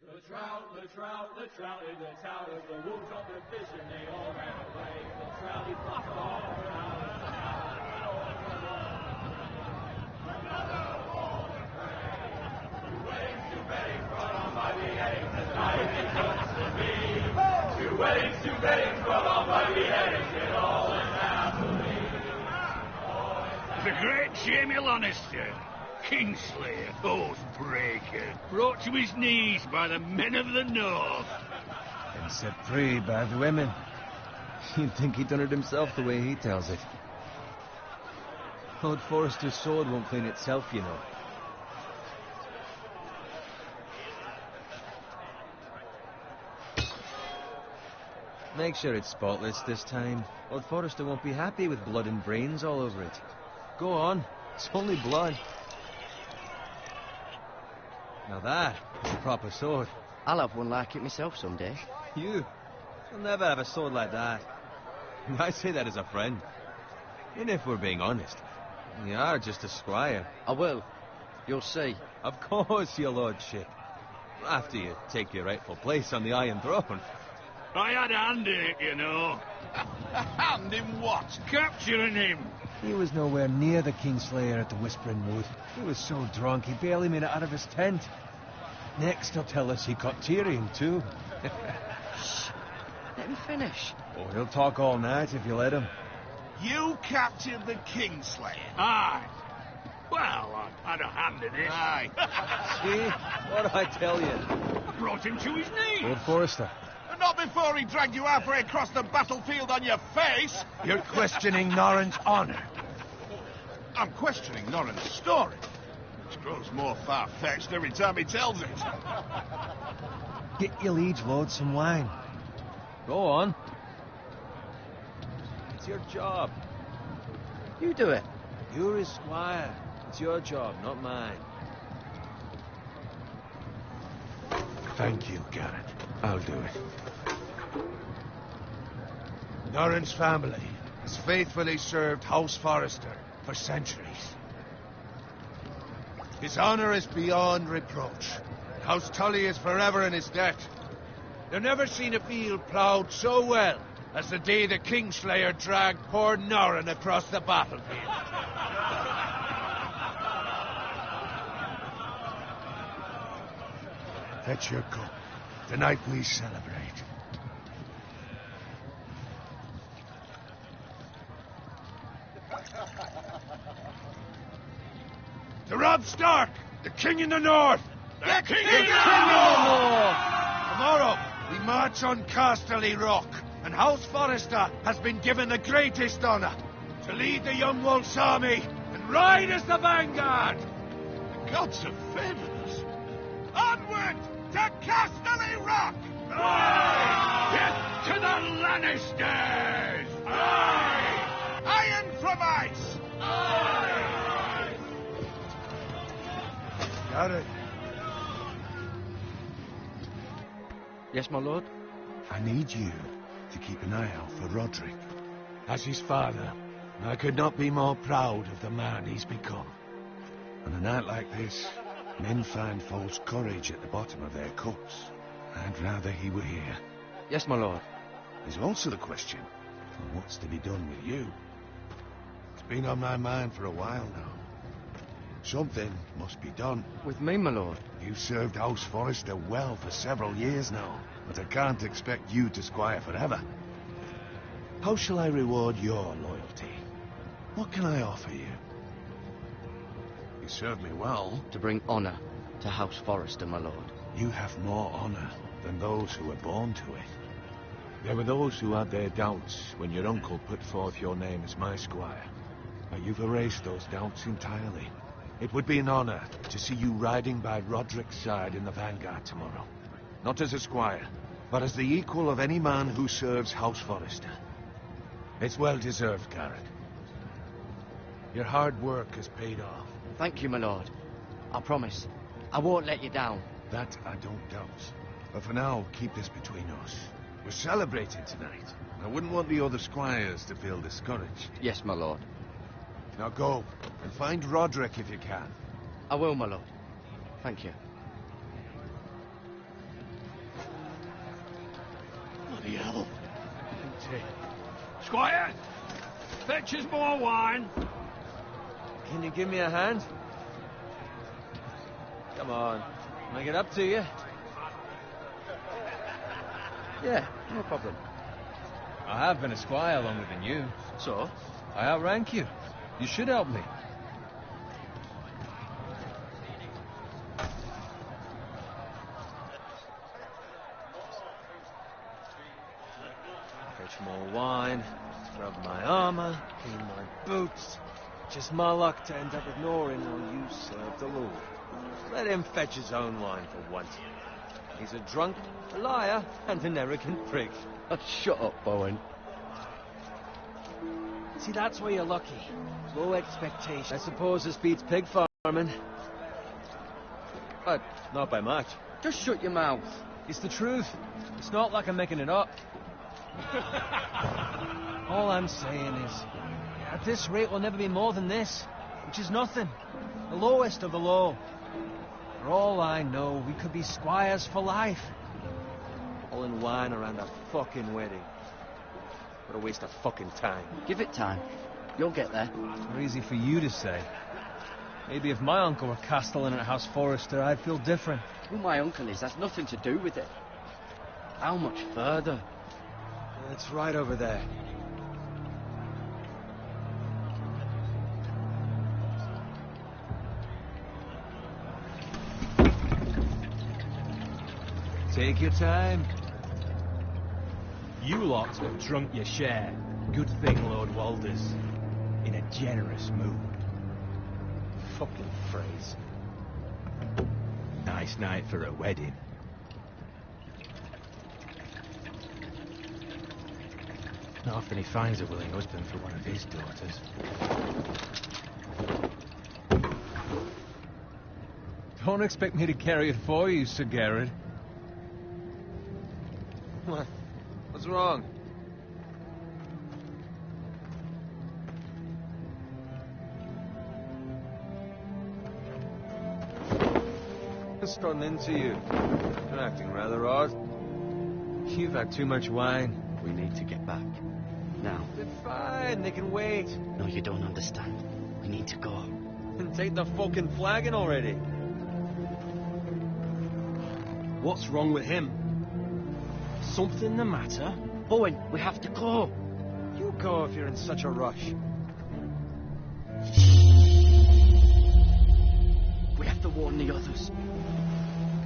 The trout in the tower, the wolves on their fish and they all ran away. The trout, he fought all around. Another war to pray. Two weddings, two beddings brought on by beheadings, as night it comes to be. Two weddings, two beddings brought on by beheadings, it all went happily. The great Jamie Lannister, Kingslayer, Oathbreaker, brought to his knees by the men of the North. And set free by the women. You'd think he'd done it himself the way he tells it. Lord Forrester's sword won't clean itself, you know. Make sure it's spotless this time. Lord Forrester won't be happy with blood and brains all over it. Go on. It's only blood. Now that is a proper sword. I'll have one like it myself someday. You'll never have a sword like that. I say that as a friend. And if we're being honest, you are just a squire. I will. You'll see. Of course, your lordship. After you take your rightful place on the Iron Throne. I had a hand in it, you know. A hand in what? Capturing him. He was nowhere near the Kingslayer at the Whispering Wood. He was so drunk he barely made it out of his tent. Next he'll tell us he caught Tyrion too. Shh. Let him finish. Oh, he'll talk all night if you let him. You captured the Kingslayer? Aye. Well, I had a hand in it. Aye. See? What did I tell you? I brought him to his knees. Lord Forrester. Not before he dragged you halfway across the battlefield on your face. You're questioning Norrin's honor. I'm questioning Norrin's story, which grows more far-fetched every time he tells it. Get your liege lord some wine. Go on. It's your job. You do it. You're his squire. It's your job, not mine. Thank you, Garrett. I'll do it. Norrin's family has faithfully served House Forrester for centuries. His honor is beyond reproach. House Tully is forever in his debt. They've never seen a field ploughed so well as the day the Kingslayer dragged poor Norrin across the battlefield. Fetch your cup. Tonight we celebrate. To Robb Stark, the King in the North! The King in in the the North! Tomorrow, we march on Casterly Rock, and House Forrester has been given the greatest honor to lead the Young Wolf's army and ride as the vanguard! The gods have favored us. Onward to Casterly Rock! Aye! Get to the Lannisters! Aye! Iron from ice! Aye! Garrett, Yes, my lord? I need you to keep an eye out for Roderick. As his father, I could not be more proud of the man he's become. On a night like this, men find false courage at the bottom of their cups. I'd rather he were here. Yes, my lord. There's also the question of what's to be done with you. It's been on my mind for a while now. Something must be done. With me, my lord. You've served House Forrester well for several years now, but I can't expect you to squire forever. How shall I reward your loyalty? What can I offer you? You served me well. To bring honor to House Forrester, my lord. You have more honor than those who were born to it. There were those who had their doubts when your uncle put forth your name as my squire. But you've erased those doubts entirely. It would be an honor to see you riding by Roderick's side in the vanguard tomorrow. Not as a squire, but as the equal of any man who serves House Forrester. It's well deserved, Garrett. Your hard work has paid off. Thank you, my lord. I promise. I won't let you down. That I don't doubt. But for now, keep this between us. We're celebrating tonight. I wouldn't want the other squires to feel discouraged. Yes, my lord. Now go, and find Roderick if you can. I will, my lord. Thank you. plenty. Squire, fetch us more wine. Can you give me a hand? Come on, make it up to you. Yeah, no problem. I have been a squire longer than you. So? I outrank you. You should help me. Fetch more wine, scrub my armor, clean my boots. Just my luck to end up ignoring while you serve the Lord. Let him fetch his own wine for once. He's a drunk, a liar, and an arrogant prick. Oh, shut up, Bowen. See, that's where you're lucky. Low expectations. I suppose this beats pig farming. But not by much. Just shut your mouth. It's the truth. It's not like I'm making it up. All I'm saying is, at this rate we'll never be more than this, which is nothing. The lowest of the low. For all I know, we could be squires for life. Pulling wine around a fucking wedding. What a waste of fucking time. Give it time. You'll get there. It's easy for you to say. Maybe if my uncle were castellan at House Forrester, I'd feel different. Who my uncle is has nothing to do with it. How much further? It's right over there. Take your time. You lot have drunk your share. Good thing Lord Walder's in a generous mood. Fucking phrase. Nice night for a wedding. Not often he finds a willing husband for one of his daughters. Don't expect me to carry it for you, Sir Garrett. What? What's wrong? Just run into you. You're acting rather odd. You've had too much wine. We need to get back. Now. They're fine. They can wait. No, you don't understand. We need to go. And take the fucking flagon already. What's wrong with him? Something the matter? Bowen, we have to go. You go if you're in such a rush. We have to warn the others.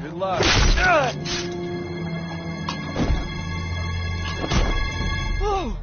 Good luck. Whoa!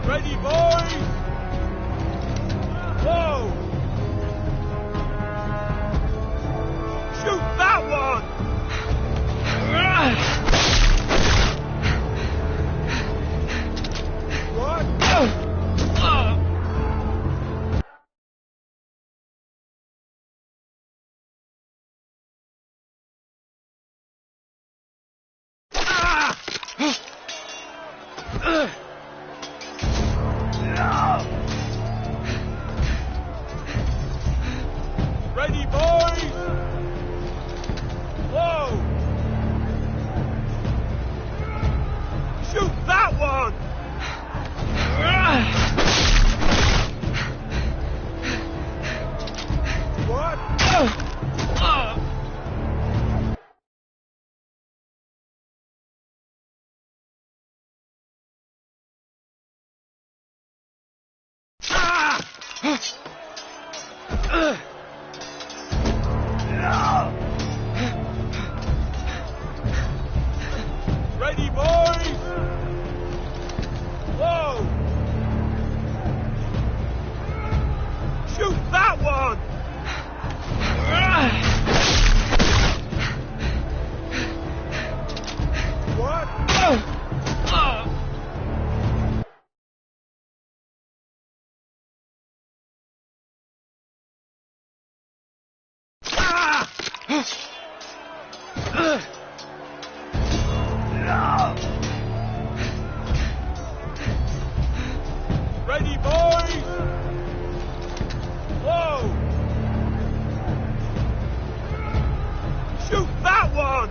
Ready, boys! Whoa! Shoot that one! What? Ready, boys! Whoa! Shoot that one! What? Ready, boys! Whoa! Shoot that one!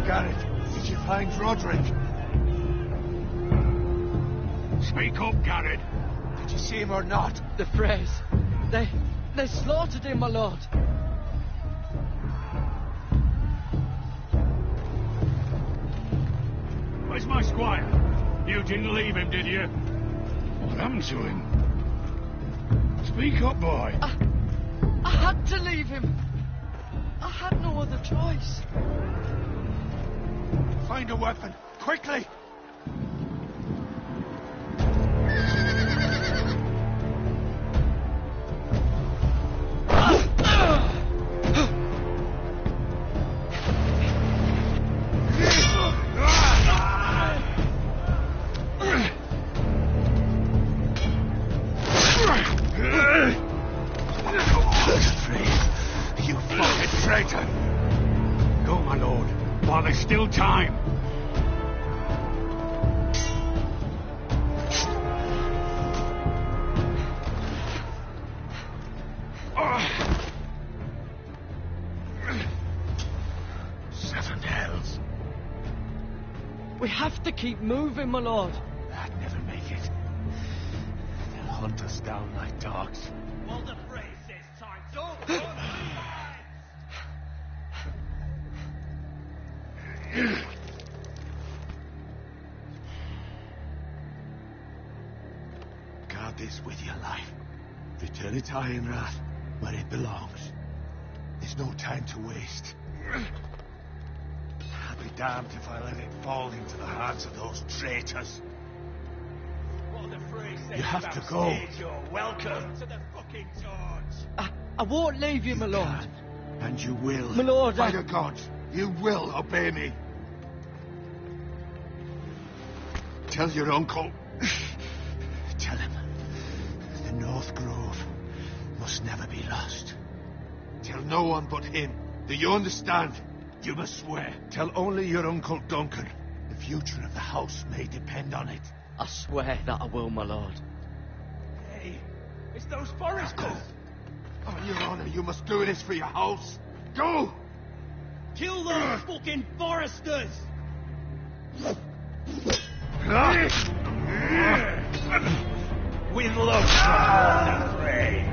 Garrett, did you find Roderick? Speak up, Garrett. Did you see him or not? The Freys. They slaughtered him, my lord. Where's my squire? You didn't leave him, did you? What happened to him? Speak up, boy. I had to leave him. I had no other choice. Find a weapon, quickly! You fucking traitor! Go, my lord, while there's still time. Seven hells. We have to keep moving, my lord. I'd never make it. They'll hunt us down like dogs. Well, the phrase says time. Don't Guard this with your life. Return it to Ironrath, where it belongs. There's no time to waste. Be damned if I let it fall into the hearts of those traitors. You have to go. You're welcome to the fucking torch. I won't leave you, my lord. Can, and you will. My lord, By the gods, you will obey me. Tell your uncle. Tell him. The North Grove must never be lost. Tell no one but him. Do you understand? You must swear. Tell only your Uncle Duncan. The future of the house may depend on it. I swear that I will, my lord. Hey, it's those foresters. On your honor, you must do this for your house. Go! Kill those fucking foresters. With love, and pray.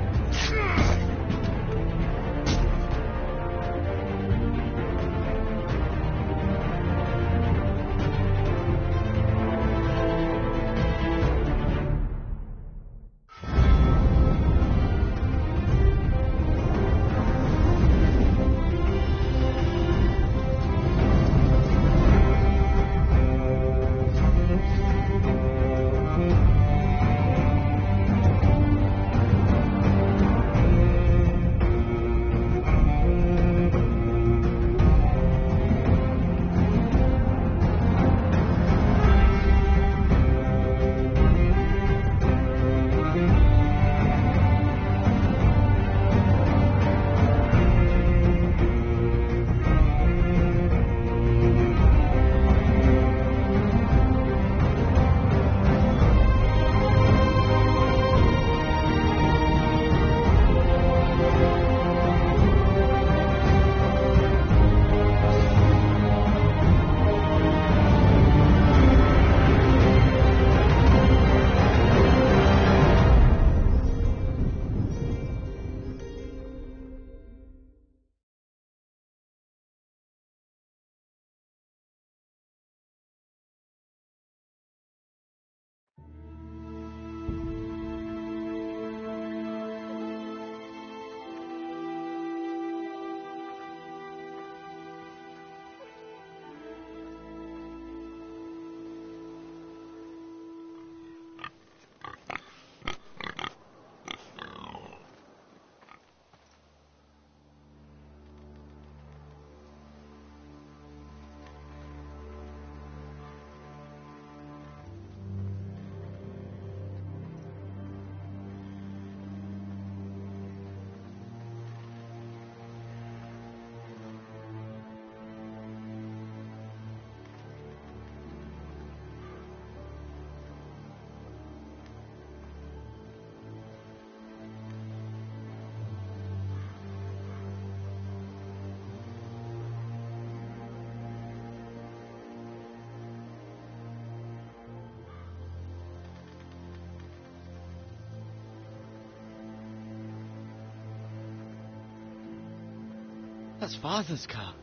That's Father's car.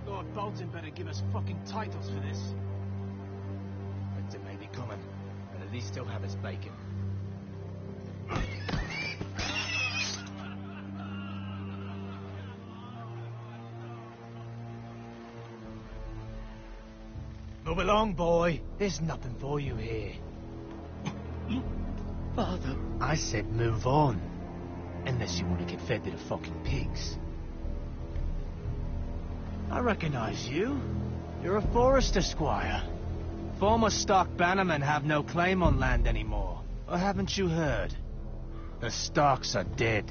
Lord Bolton better give us fucking titles for this. Winter may be coming, but at least he'll have his bacon. Move along, boy. There's nothing for you here. Father. I said move on. Unless you want to get fed to the fucking pigs. I recognize you. You're a forester squire. Former stock bannermen have no claim on land anymore. Or haven't you heard? The Starks are dead.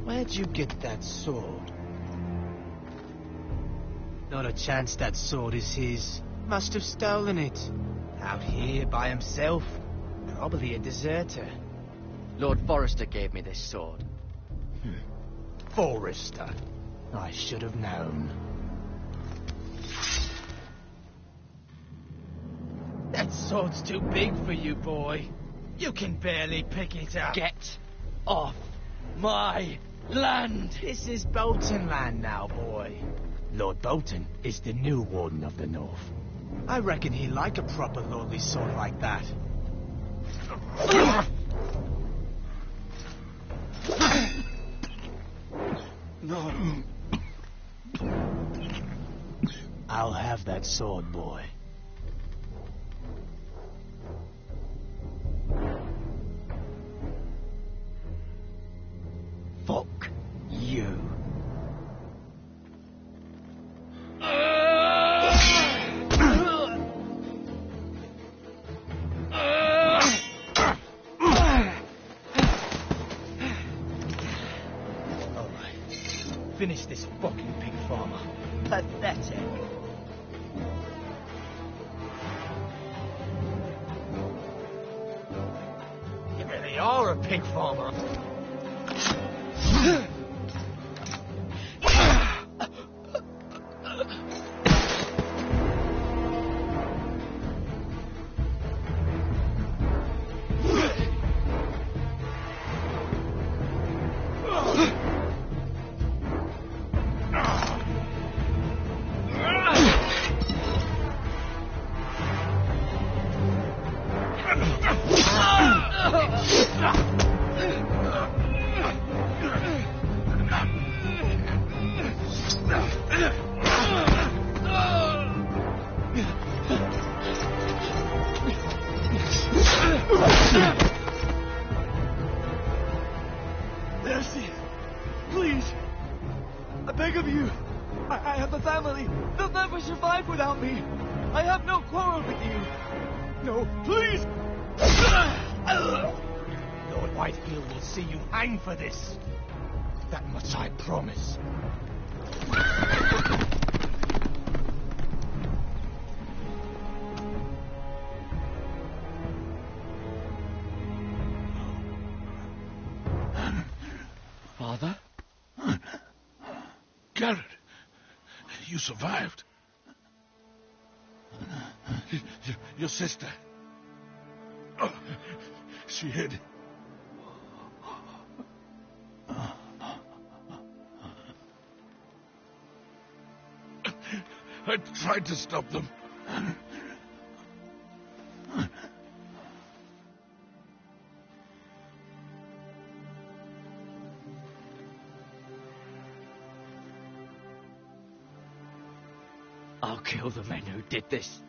Where'd you get that sword? Not a chance that sword is his. Must have stolen it. Out here by himself. Probably a deserter. Lord Forrester gave me this sword. Forester. I should have known. That sword's too big for you, boy. You can barely pick it up. Get off my land! This is Bolton land now, boy. Lord Bolton is the new Warden of the North. I reckon he'd like a proper lordly sword like that. No. I'll have that sword, boy. Fuck you. Finish this fucking pig farmer. Pathetic. You really are a pig farmer. Mercy, please, I beg of you. I have a family. They'll never survive without me. I have no quarrel with you. No, please. Lord Whitefield will see you hang for this. That much I promise. Father? Garrett, you survived. Your sister. Oh, she hid. I tried to stop them. I'll kill the men who did this.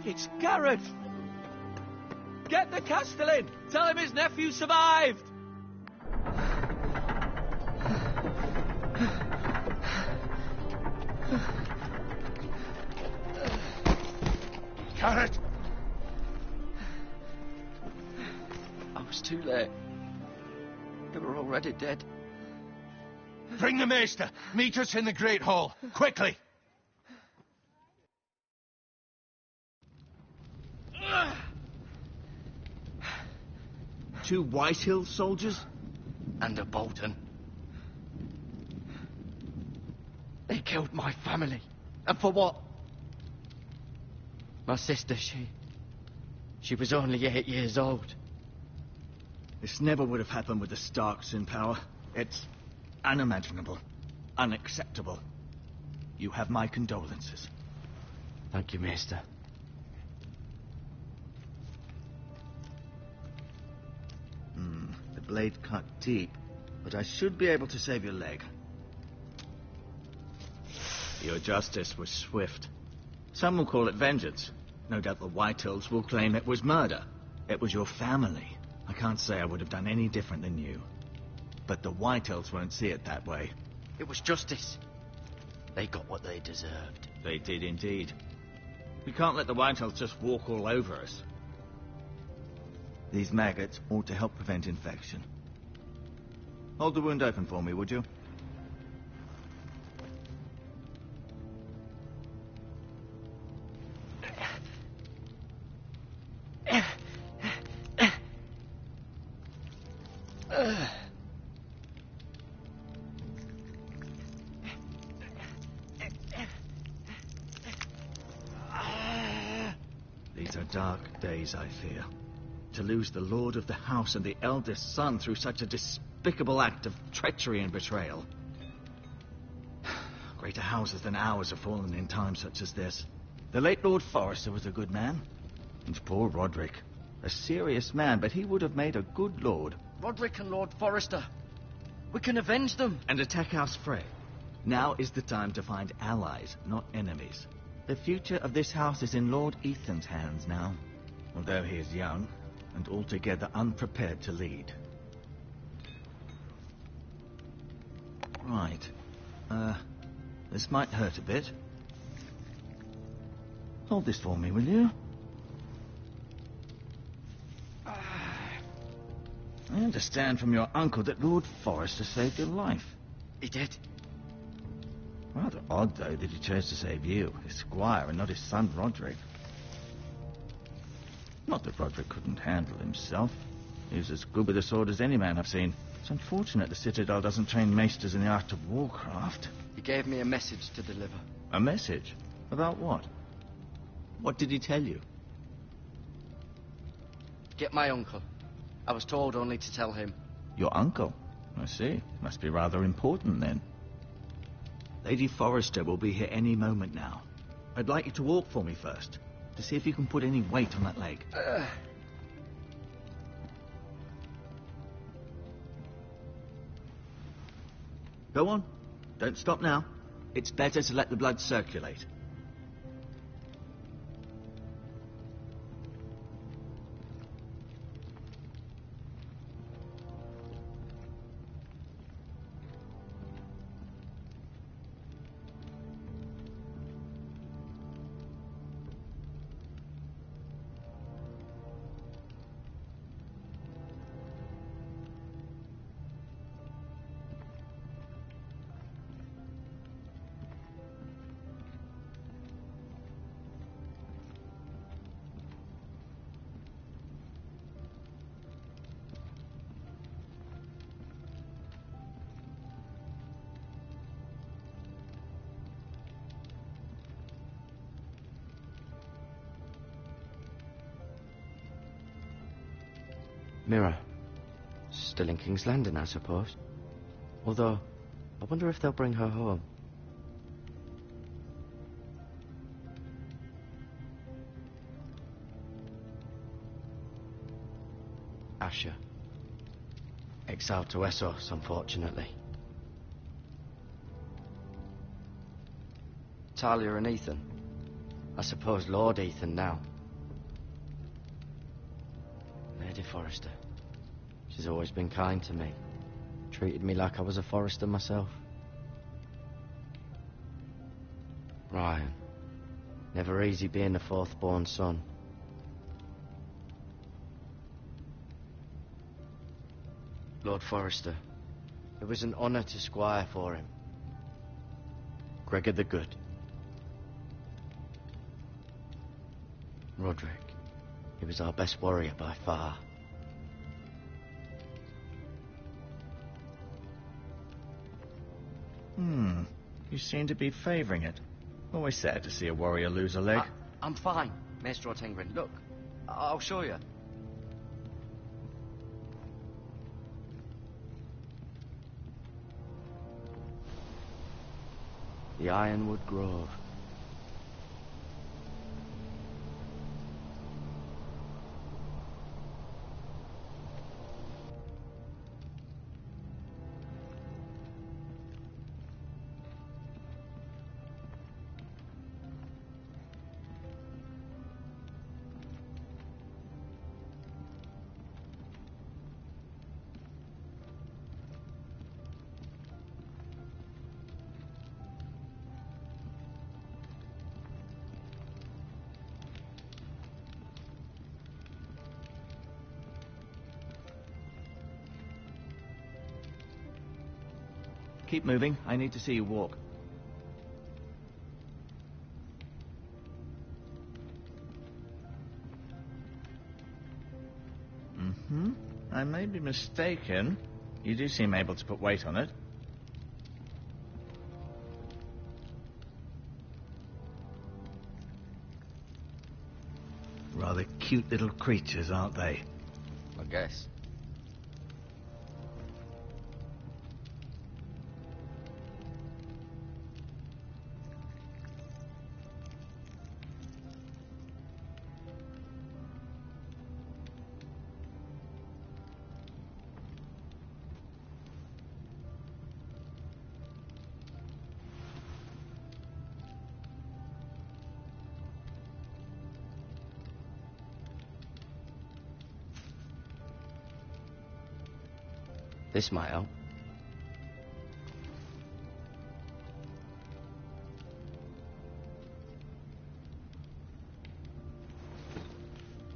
It's Garrett. Get the Castellan. Tell him his nephew survived. Garrett! I was too late. They were already dead. Bring the maester. Meet us in the Great Hall. Quickly! Two Whitehill soldiers? And a Bolton. They killed my family. And for what? My sister, she was only 8 years old. This never would have happened with the Starks in power. It's unimaginable. Unacceptable. You have my condolences. Thank you, Maester. The blade cut deep, but I should be able to save your leg. Your justice was swift. Some will call it vengeance. No doubt the Whitehills will claim it was murder. It was your family. I can't say I would have done any different than you. But the Whitehills won't see it that way. It was justice. They got what they deserved. They did indeed. We can't let the Whitehills just walk all over us. These maggots ought to help prevent infection. Hold the wound open for me, would you? dark days, I fear. To lose the lord of the house and the eldest son through such a despicable act of treachery and betrayal. Greater houses than ours have fallen in times such as this. The late Lord Forrester was a good man. And poor Roderick. A serious man, but he would have made a good lord. Roderick and Lord Forrester. We can avenge them. And attack House Frey. Now is the time to find allies, not enemies. The future of this house is in Lord Ethan's hands now. Although he is young, and altogether unprepared to lead. Right. This might hurt a bit. Hold this for me, will you? I understand from your uncle that Lord Forrester saved your life. He did. Rather odd, though, that he chose to save you, his squire, and not his son Roderick. Not that Roderick couldn't handle himself. He was as good with a sword as any man I've seen. It's unfortunate the Citadel doesn't train maesters in the art of warcraft. He gave me a message to deliver. A message? About what? What did he tell you? Get my uncle. I was told only to tell him. Your uncle? I see. Must be rather important, then. Lady Forrester will be here any moment now. I'd like you to walk for me first, to see if you can put any weight on that leg. Go on. Don't stop now. It's better to let the blood circulate. Mirror. Still in King's Landing, I suppose. Although, I wonder if they'll bring her home. Asher. Exiled to Essos, unfortunately. Talia and Ethan. I suppose Lord Ethan now. Lady Forrester. She's always been kind to me. Treated me like I was a Forrester myself. Ryan. Never easy being the fourth-born son. Lord Forrester. It was an honour to squire for him. Gregor the Good. Roderick. He was our best warrior by far. You seem to be favouring it. Always sad to see a warrior lose a leg. I'm fine, Maester Ortengrin. Look, I'll show you. The Ironwood Grove. Keep moving. I need to see you walk. I may be mistaken. You do seem able to put weight on it. Rather cute little creatures, aren't they? I guess. This might help.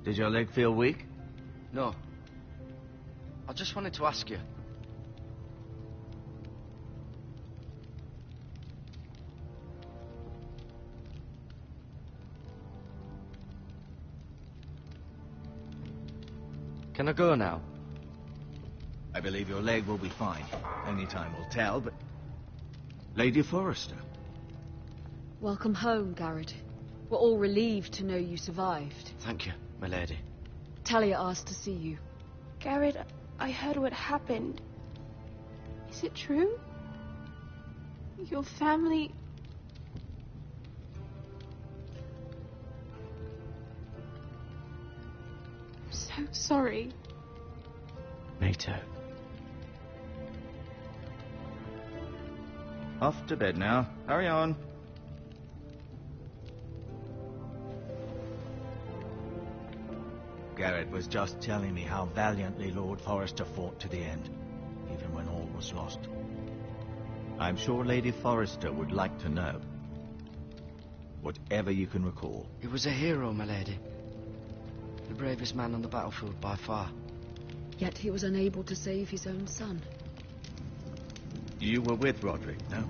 Did your leg feel weak? No. I just wanted to ask you. Can I go now? I believe your leg will be fine. Only time will tell, but... Lady Forrester. Welcome home, Garrett. We're all relieved to know you survived. Thank you, my lady. Talia asked to see you. Garrett, I heard what happened. Is it true? Your family... I'm so sorry. Me too. Off to bed now. Hurry on. Garrett was just telling me how valiantly Lord Forrester fought to the end, even when all was lost. I'm sure Lady Forrester would like to know. Whatever you can recall. He was a hero, my lady. The bravest man on the battlefield by far. Yet he was unable to save his own son. You were with Roderick, no?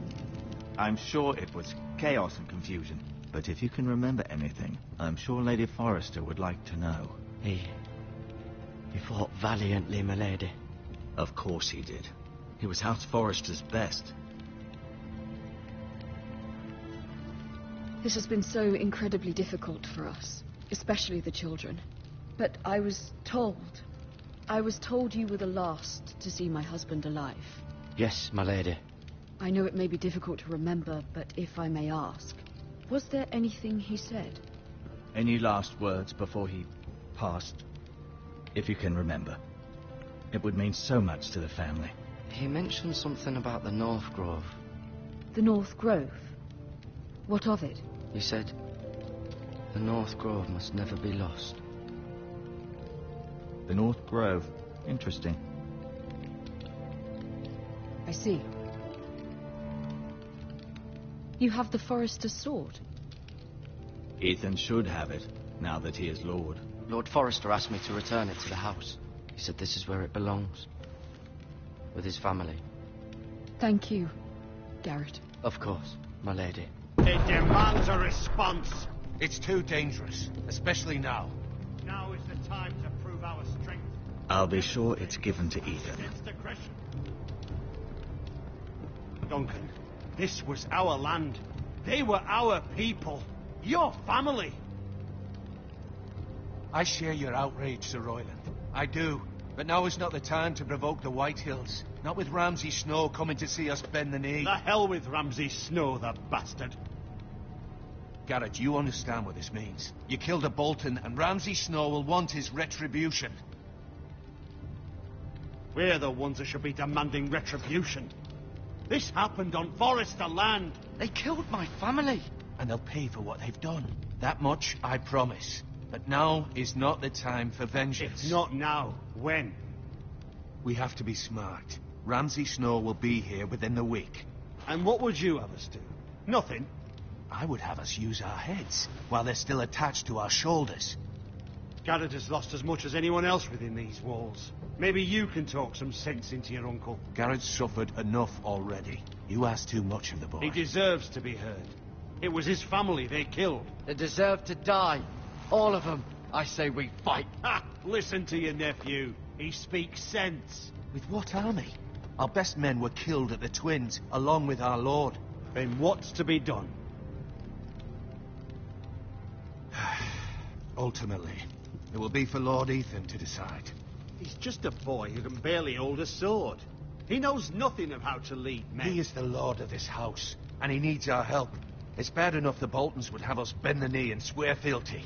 I'm sure it was chaos and confusion. But if you can remember anything, I'm sure Lady Forrester would like to know. He fought valiantly, my lady. Of course he did. He was House Forrester's best. This has been so incredibly difficult for us, especially the children. But I was told you were the last to see my husband alive. Yes, my lady. I know it may be difficult to remember, but if I may ask, was there anything he said? Any last words before he passed? If you can remember. It would mean so much to the family. He mentioned something about the North Grove. The North Grove? What of it? He said, the North Grove must never be lost. The North Grove. Interesting. I see. You have the Forrester's sword. Ethan should have it, now that he is Lord. Lord Forrester asked me to return it to the house. He said this is where it belongs. With his family. Thank you, Garrett. Of course, my lady. It demands a response. It's too dangerous, especially now. Now is the time to prove our strength. I'll be sure it's given to Ethan. Against aggression. Duncan, this was our land. They were our people. Your family. I share your outrage, Sir Royland. I do. But now is not the time to provoke the Whitehills. Not with Ramsay Snow coming to see us bend the knee. The hell with Ramsay Snow, the bastard. Garrett, you understand what this means. You killed a Bolton, and Ramsay Snow will want his retribution. We're the ones that should be demanding retribution. This happened on Forrester land. They killed my family. And they'll pay for what they've done. That much, I promise. But now is not the time for vengeance. If not now, when? We have to be smart. Ramsay Snow will be here within the week. And what would you have us do? Nothing. I would have us use our heads, while they're still attached to our shoulders. Garrett has lost as much as anyone else within these walls. Maybe you can talk some sense into your uncle. Garrett's suffered enough already. You ask too much of the boy. He deserves to be heard. It was his family they killed. They deserve to die. All of them. I say we fight. Ha! Listen to your nephew. He speaks sense. With what army? Our best men were killed at the Twins, along with our lord. Then what's to be done? Ultimately, it will be for Lord Ethan to decide. He's just a boy who can barely hold a sword. He knows nothing of how to lead men. He is the lord of this house, and he needs our help. It's bad enough the Boltons would have us bend the knee and swear fealty.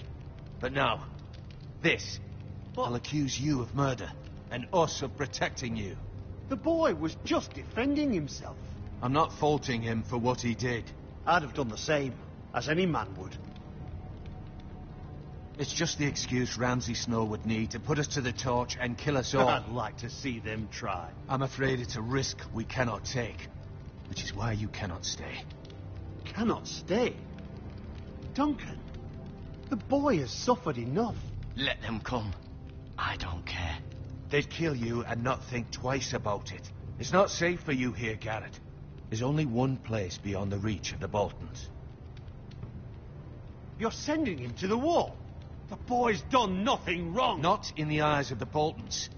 But now, this. I'll accuse you of murder, and us of protecting you. The boy was just defending himself. I'm not faulting him for what he did. I'd have done the same, as any man would. It's just the excuse Ramsay Snow would need to put us to the torch and kill us all. I'd like to see them try. I'm afraid it's a risk we cannot take, which is why you cannot stay. Cannot stay? Duncan, the boy has suffered enough. Let them come. I don't care. They'd kill you and not think twice about it. It's not safe for you here, Garrett. There's only one place beyond the reach of the Boltons. You're sending him to the wall. The boy's done nothing wrong. Not in the eyes of the Boltons.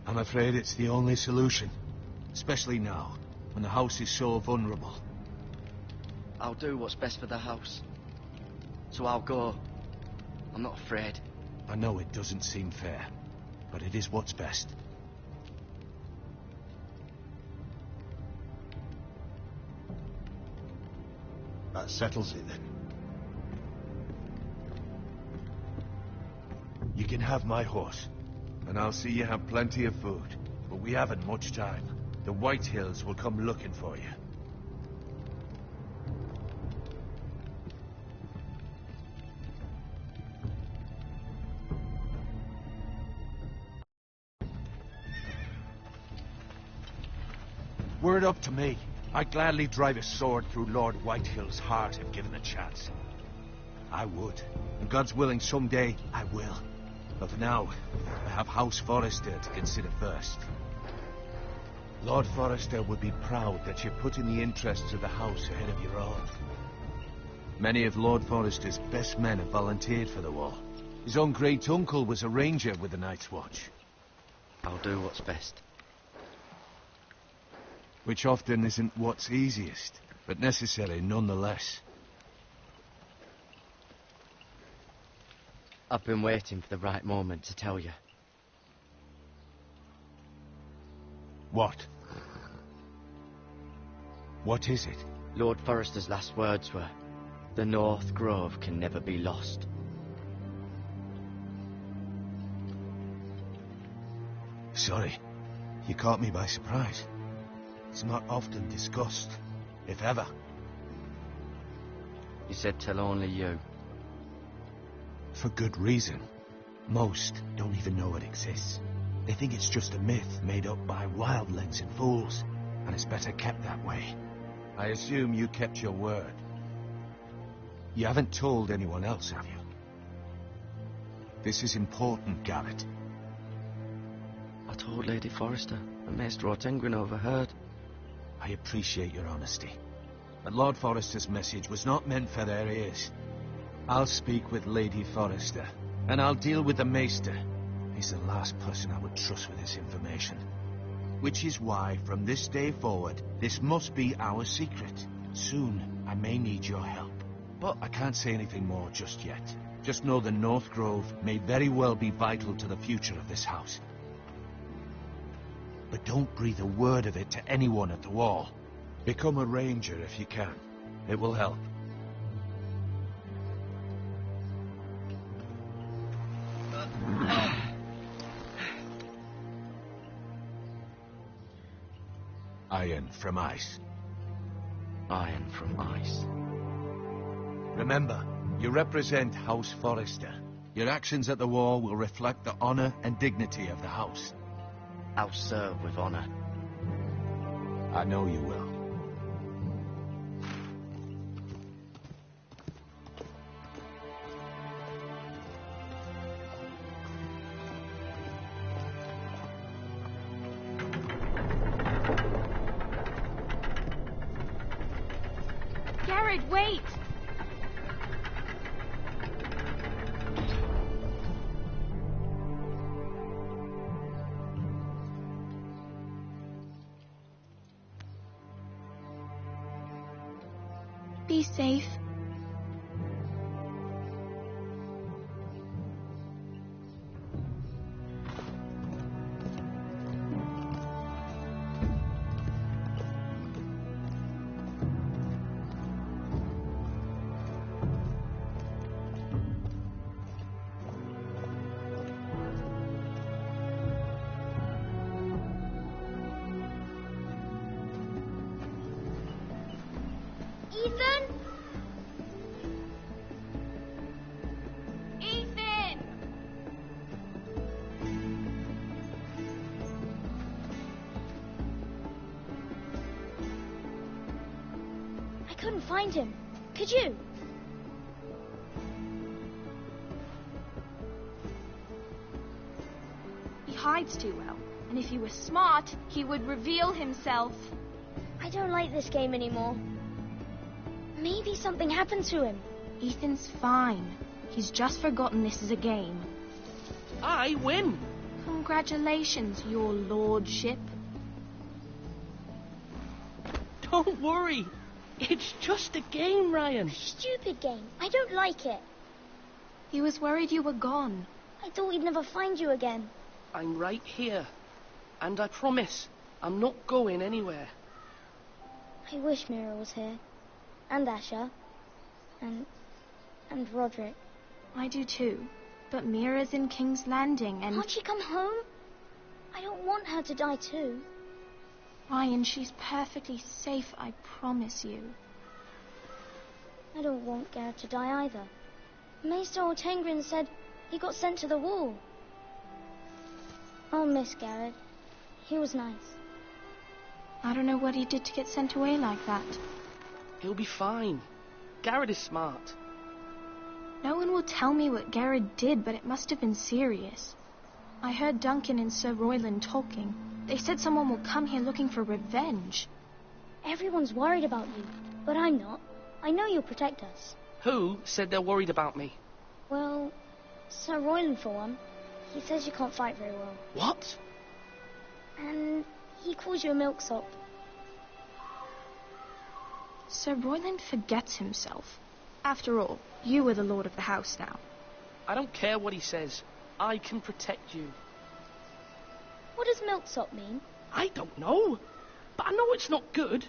I'm afraid it's the only solution. Especially now, when the house is so vulnerable. I'll do what's best for the house. So I'll go. I'm not afraid. I know it doesn't seem fair, but it is what's best. That settles it then. You can have my horse, and I'll see you have plenty of food. But we haven't much time. The White Hills will come looking for you. Were it up to me, I'd gladly drive a sword through Lord Whitehill's heart if given the chance. I would. And God's willing, someday I will. But for now, I have House Forrester to consider first. Lord Forrester would be proud that you're putting the interests of the house ahead of your own. Many of Lord Forrester's best men have volunteered for the war. His own great-uncle was a ranger with the Night's Watch. I'll do what's best. Which often isn't what's easiest, but necessary nonetheless. I've been waiting for the right moment to tell you. What? What is it? Lord Forrester's last words were, "The North Grove can never be lost." Sorry, you caught me by surprise. It's not often discussed, if ever. He said tell only you. For good reason. Most don't even know it exists. They think it's just a myth made up by wildlings and fools, and it's better kept that way. I assume you kept your word. You haven't told anyone else, have you? This is important, Garrett. I told Lady Forrester, and Maester Ortengrin overheard. I appreciate your honesty. But Lord Forrester's message was not meant for their ears. I'll speak with Lady Forrester, and I'll deal with the Maester. He's the last person I would trust with this information. Which is why, from this day forward, this must be our secret. Soon, I may need your help. But I can't say anything more just yet. Just know the North Grove may very well be vital to the future of this house. But don't breathe a word of it to anyone at the wall. Become a ranger if you can. It will help. Iron from ice. Iron from ice. Remember, you represent House Forrester. Your actions at the war will reflect the honor and dignity of the house. I'll serve with honor. I know you will. Garrett, wait! Be safe. Ethan? Ethan! I couldn't find him. Could you? He hides too well, and if he were smart, he would reveal himself. I don't like this game anymore. Maybe something happened to him. Ethan's fine. He's just forgotten this is a game. I win! Congratulations, your lordship. Don't worry. It's just a game, Ryan. Stupid game. I don't like it. He was worried you were gone. I thought we'd never find you again. I'm right here. And I promise, I'm not going anywhere. I wish Mira was here. And Asher. And Roderick. I do too. But Mira's in King's Landing and... Can't she come home? I don't want her to die too. Ryan, she's perfectly safe, I promise you. I don't want Garrett to die either. Maester Ortengrin said he got sent to the wall. I'll miss Garrett. He was nice. I don't know what he did to get sent away like that. He'll be fine. Garrett is smart. No one will tell me what Garrett did, but it must have been serious. I heard Duncan and Sir Royland talking. They said someone will come here looking for revenge. Everyone's worried about you, but I'm not. I know you'll protect us. Who said they're worried about me? Well, Sir Royland for one. He says you can't fight very well. What? And he calls you a milksop. Sir Royland forgets himself. After all, you are the lord of the house now. I don't care what he says. I can protect you. What does milksop mean? I don't know. But I know it's not good.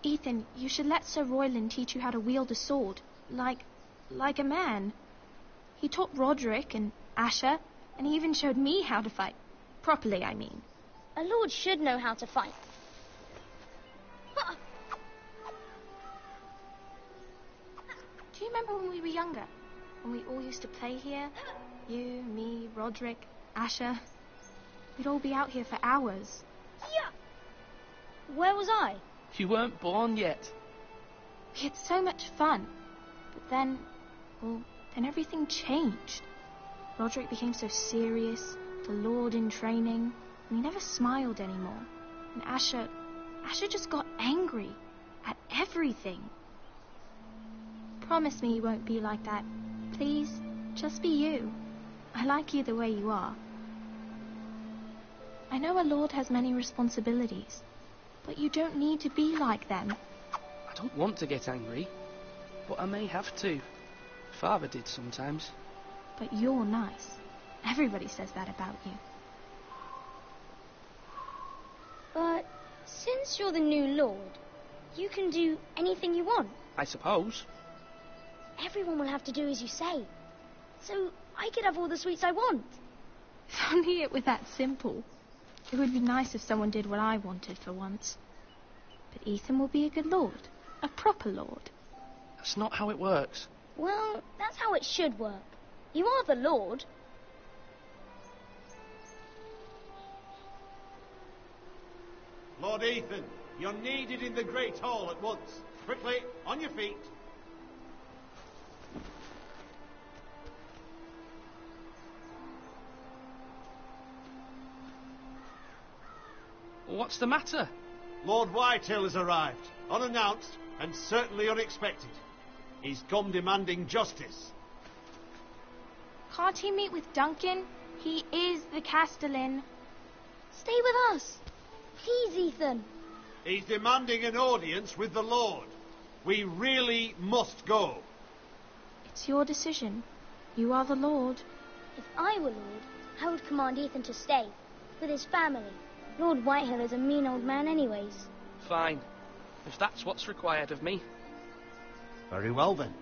Ethan, you should let Sir Royland teach you how to wield a sword. Like a man. He taught Roderick and Asher, and he even showed me how to fight. Properly, I mean. A lord should know how to fight. Do you remember when we were younger? When we all used to play here? You, me, Roderick, Asher. We'd all be out here for hours. Yeah. Where was I? You weren't born yet. We had so much fun. But then everything changed. Roderick became so serious, the lord in training, and he never smiled anymore. And Asher just got angry at everything. Promise me you won't be like that. Please, just be you. I like you the way you are. I know a lord has many responsibilities, but you don't need to be like them. I don't want to get angry, but I may have to. Father did sometimes. But you're nice. Everybody says that about you. But since you're the new lord, you can do anything you want. I suppose. Everyone will have to do as you say. So I could have all the sweets I want. If only it were that simple. It would be nice if someone did what I wanted for once. But Ethan will be a good lord. A proper lord. That's not how it works. Well, that's how it should work. You are the lord. Lord Ethan, you're needed in the Great Hall at once. Quickly, on your feet. What's the matter? Lord Whitehill has arrived, unannounced and certainly unexpected. He's come demanding justice. Can't he meet with Duncan? He is the Castellan. Stay with us. Please, Ethan. He's demanding an audience with the Lord. We really must go. It's your decision. You are the Lord. If I were Lord, I would command Ethan to stay, with his family. Lord Whitehill is a mean old man anyways. Fine. If that's what's required of me. Very well then.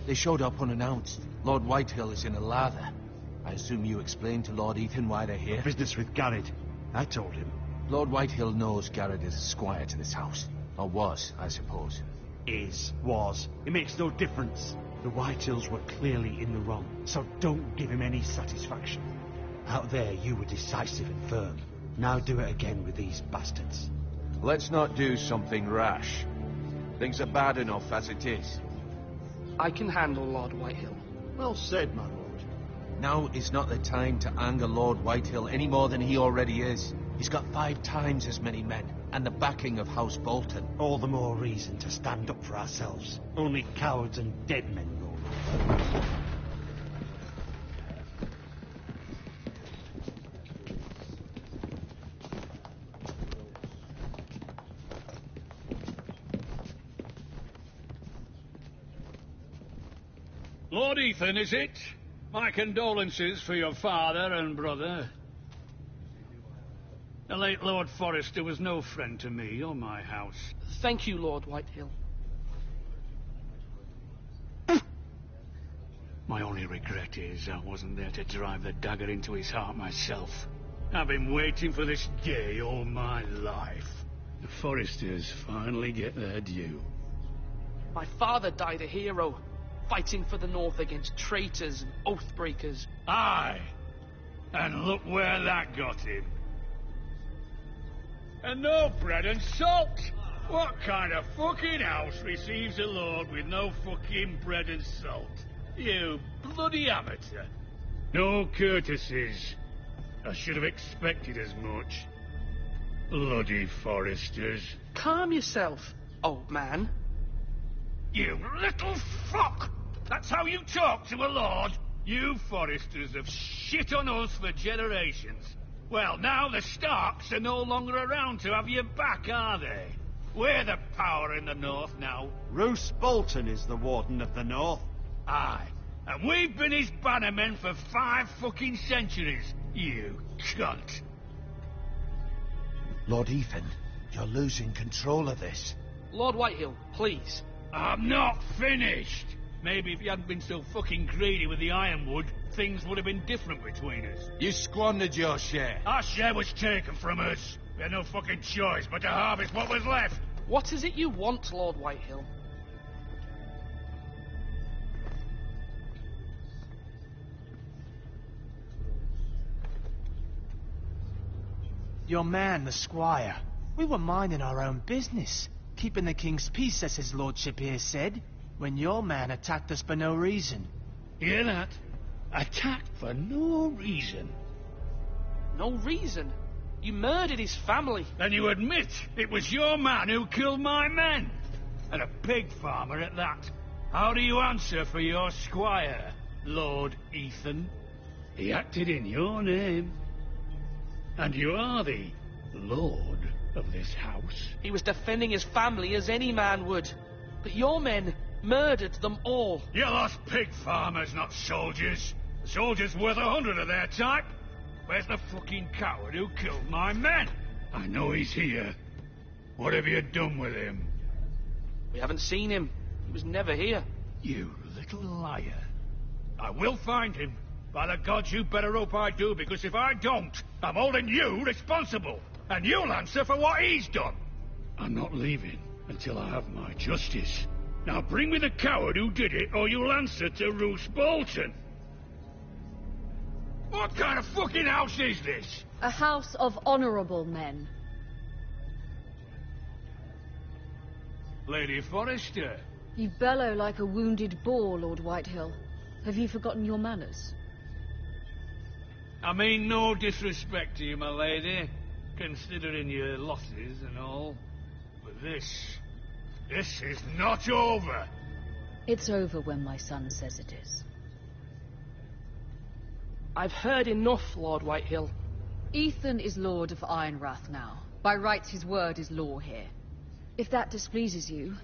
They showed up unannounced. Lord Whitehill is in a lather. I assume you explained to Lord Ethan why they're here? Business with Garrett. I told him. Lord Whitehill knows Garrett is a squire to this house. Or was, I suppose. Was. It makes no difference. The Whitehills were clearly in the wrong, so don't give him any satisfaction. Out there, you were decisive and firm. Now do it again with these bastards. Let's not do something rash. Things are bad enough as it is. I can handle Lord Whitehill. Well said, my lord. Now is not the time to anger Lord Whitehill any more than he already is. He's got 5 times as many men, and the backing of House Bolton. All the more reason to stand up for ourselves. Only cowards and dead men rule. Lord Ethan, is it? My condolences for your father and brother. The late Lord Forrester was no friend to me or my house. Thank you, Lord Whitehill. My only regret is I wasn't there to drive the dagger into his heart myself. I've been waiting for this day all my life. The Forresters finally get their due. My father died a hero, fighting for the North against traitors and oath-breakers. Aye, and look where that got him. And no bread and salt! What kind of fucking house receives a lord with no fucking bread and salt? You bloody amateur. No courtesies. I should have expected as much. Bloody Forresters. Calm yourself, old man. You little fuck! That's how you talk to a lord? You Forresters have shit on us for generations. Well, now the Starks are no longer around to have your back, are they? We're the power in the North now. Roose Bolton is the Warden of the North. Aye, and we've been his bannermen for 5 fucking centuries, you cunt. Lord Ethan, you're losing control of this. Lord Whitehill, please. I'm not finished. Maybe if you hadn't been so fucking greedy with the ironwood, things would have been different between us. You squandered your share. Our share was taken from us. We had no fucking choice but to harvest what was left. What is it you want, Lord Whitehill? Your man, the squire. We were minding our own business, keeping the king's peace, as his lordship here said, when your man attacked us for no reason. Hear that? Attacked for no reason. No reason? You murdered his family. Then you admit it was your man who killed my men. And a pig farmer at that. How do you answer for your squire, Lord Ethan? He acted in your name. And you are the lord of this house. He was defending his family as any man would. But your men murdered them all. You lost pig farmers, not soldiers. The soldiers worth 100 of their type. Where's the fucking coward who killed my men? I know he's here. What have you done with him? We haven't seen him. He was never here. You little liar. I will find him. By the gods, you better hope I do, because if I don't, I'm holding you responsible. And you'll answer for what he's done. I'm not leaving until I have my justice. Now bring me the coward who did it, or you'll answer to Roose Bolton. What kind of fucking house is this? A house of honourable men. Lady Forrester. You bellow like a wounded boar, Lord Whitehill. Have you forgotten your manners? I mean no disrespect to you, my lady, considering your losses and all. But this is not over. It's over when my son says it is. I've heard enough, Lord Whitehill. Ethan is Lord of Ironrath now. By rights, his word is law here. If that displeases you,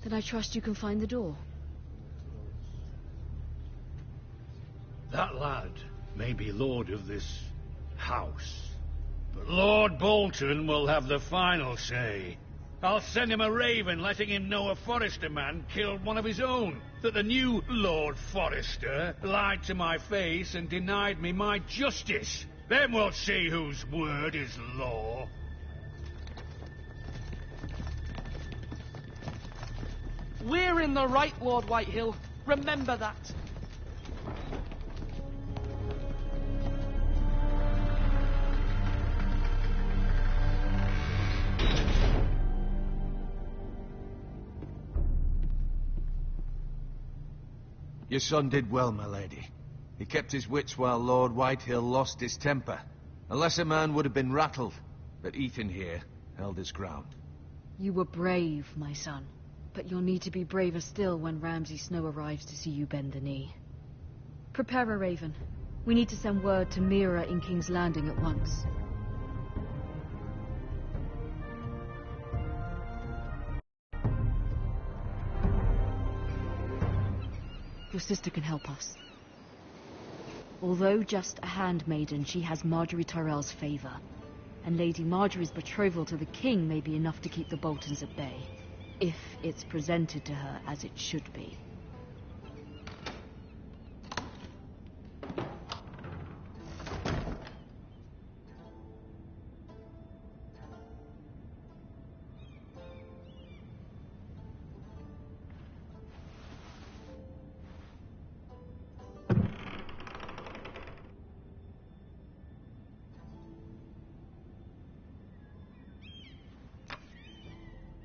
then I trust you can find the door. That lad may be lord of this house, but Lord Bolton will have the final say. I'll send him a raven letting him know a Forrester man killed one of his own. That the new Lord Forrester lied to my face and denied me my justice. Then we'll see whose word is law. We're in the right, Lord Whitehill. Remember that. Your son did well, my lady. He kept his wits while Lord Whitehill lost his temper. A lesser man would have been rattled, but Ethan here held his ground. You were brave, my son. But you'll need to be braver still when Ramsay Snow arrives to see you bend the knee. Prepare a raven. We need to send word to Mira in King's Landing at once. Your sister can help us. Although just a handmaiden, she has Marjorie Tyrell's favor. And Lady Marjorie's betrothal to the king may be enough to keep the Boltons at bay. If it's presented to her as it should be.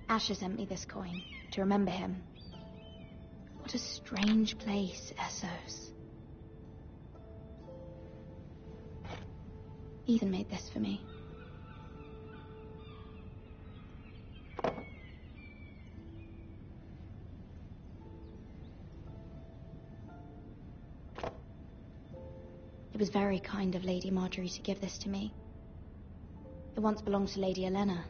Asher sent me this coin to remember him. What a strange place, Essos. Ethan made this for me. It was very kind of Lady Marjorie to give this to me. It once belonged to Lady Elena.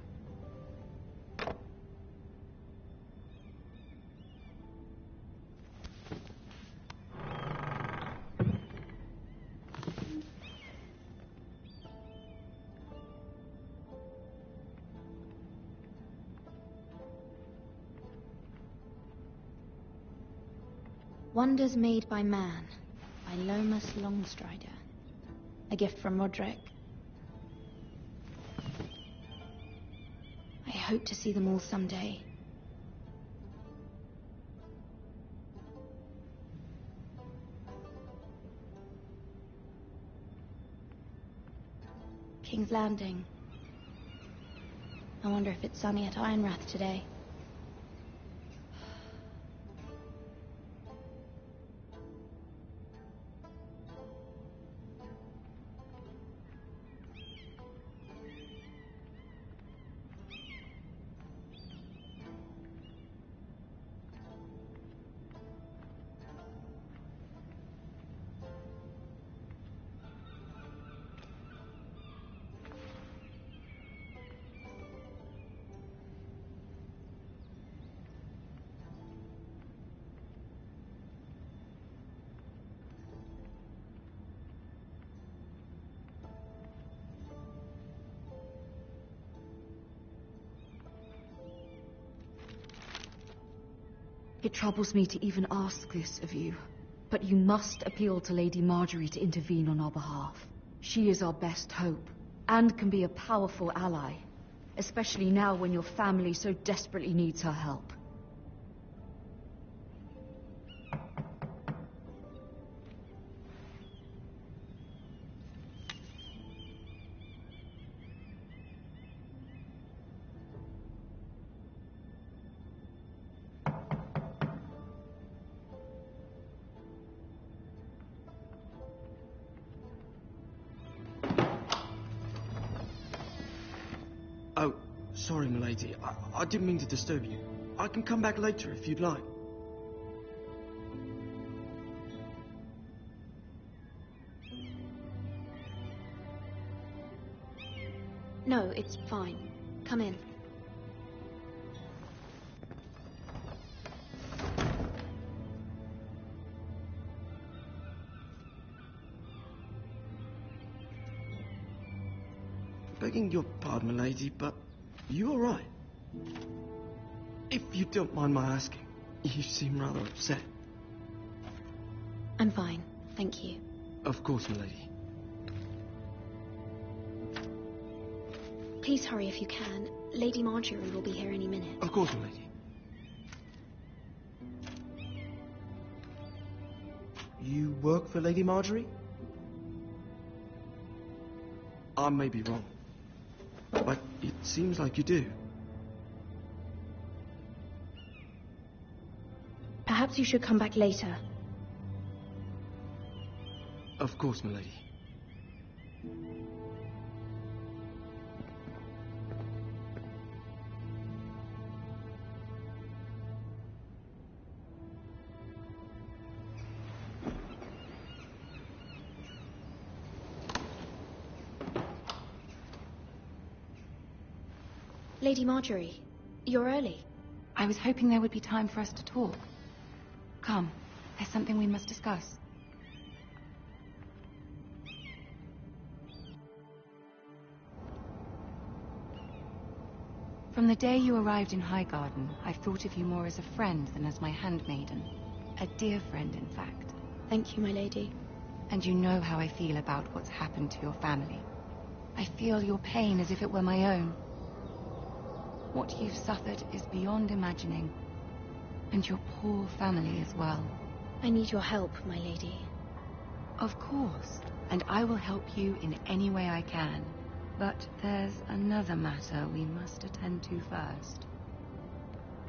Wonders Made by Man, by Lomas Longstrider. A gift from Roderick. I hope to see them all someday. King's Landing. I wonder if it's sunny at Ironrath today. It troubles me to even ask this of you, but you must appeal to Lady Marjorie to intervene on our behalf. She is our best hope, and can be a powerful ally, especially now when your family so desperately needs her help. Oh, sorry, milady. I didn't mean to disturb you. I can come back later if you'd like. No, it's fine. Come in. Begging your pardon, milady, but are you all right? If you don't mind my asking, you seem rather upset. I'm fine, thank you. Of course, milady. Please hurry if you can. Lady Marjorie will be here any minute. Of course, milady. You work for Lady Marjorie? I may be wrong, but it seems like you do. Perhaps you should come back later. Of course, milady. Lady Marjorie, you're early. I was hoping there would be time for us to talk. Come, there's something we must discuss. From the day you arrived in Highgarden, I've thought of you more as a friend than as my handmaiden. A dear friend, in fact. Thank you, my lady. And you know how I feel about what's happened to your family. I feel your pain as if it were my own. What you've suffered is beyond imagining. And your poor family as well. I need your help, my lady. Of course. And I will help you in any way I can. But there's another matter we must attend to first.